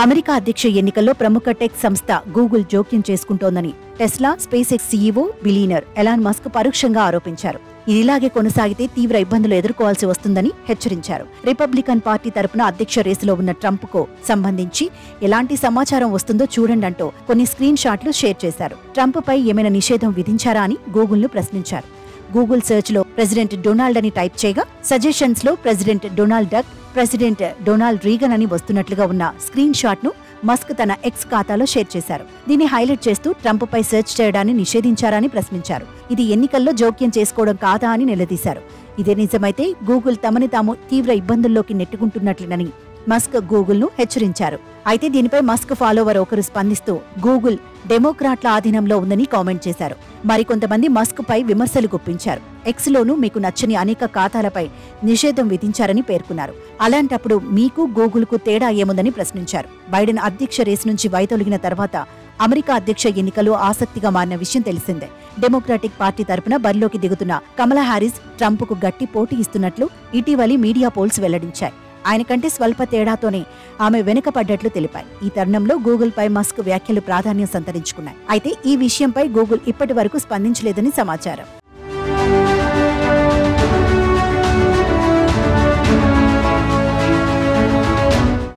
America అధ్యక్ష ఎన్నికల్లో ప్రముఖ టెక్ సంస్థ గూగుల్ జోక్యం చేసుకుంటోందని Tesla, SpaceX CEO billionaire Elon Musk పరోక్షంగా ఆరోపించారు. ఇదిలాగే కొనసాగితే తీవ్ర ఇబ్బందులు ఎదుర్కోవాల్సి వస్తుందని హెచ్చరించారు. రిపబ్లికన్ పార్టీ తరపున అధ్యక్ష రేసులో ఉన్న ట్రంప్కు సంబంధించి ఎలాంటి సమాచారం వస్తుందో చూడండంటూ కొన్ని స్క్రీన్ షాట్లు షేర్ చేశారు. ట్రంప్పై ఏమైనా నిషేధం విధించారా అని గూగుల్ను ప్రశ్నించారు. గూగుల్ సెర్చ్ లో ప్రెసిడెంట్ డొనాల్డ్ అని టైప్ చేయగా సజెషన్స్ లో president Donald duck, president Donald Reagan అని వస్తున్నట్లుగా ఉన్న స్క్రీన్ షాట్ ను మస్క్ తన ఎక్స్ ఖాతాలో షేర్ చేశారు. దీన్ని హైలైట్ చేస్తూ ట్రంప్పై సెర్చ్ చేయడాన్ని నిషేధించారని ప్రశ్నించారు. ఇది ఎన్నికల్లో జోక్యం చేసుకోవడం కాదా అని నిలదీశారు. ఇదే నిజమైతే గూగుల్ తమని తాము తీవ్ర ఇబ్బందుల్లోకి నెట్టుకుంటున్నట్లేనని మస్క్ గూగుల్ ను హెచ్చరించారు. అయితే దీనిపై మస్క్ ఫాలోవర్ ఒకరు స్పందిస్తూ గూగుల్ డెమోక్రాట్ల ఆధీనంలో ఉందని కామెంట్ చేశారు. మరికొంతమంది మస్క్ పై విమర్శలు గుప్పించారు. ఎక్స్ లోనూ మీకు నచ్చని అనేక ఖాతాలపై నిషేధం విధించారని పేర్కొన్నారు. అలాంటప్పుడు మీకు గూగుల్ కు తేడా ఏముందని ప్రశ్నించారు. బైడెన్ అధ్యక్ష రేసు నుంచి వైదొలిగిన తర్వాత అమెరికా అధ్యక్ష ఎన్నికలు ఆసక్తిగా మారిన విషయం తెలిసిందే. డెమోక్రాటిక్ పార్టీ తరపున బరిలోకి దిగుతున్న కమలా హారిస్ ట్రంప్ కు గట్టి పోటీ ఇస్తున్నట్లు ఇటీవలి మీడియా పోల్స్ వెల్లడించాయి. ఆయన కంటే స్వల్ప తేడాతోనే ఆమె వెనుకపడ్డట్లు తెలిపాయి. ఈ తరుణంలో గూగుల్ పై మస్క్ వ్యాఖ్యలు ప్రాధాన్యం సంతరించుకున్నాయి. అయితే ఈ విషయంపై గూగుల్ ఇప్పటి వరకు స్పందించలేదని సమాచారం.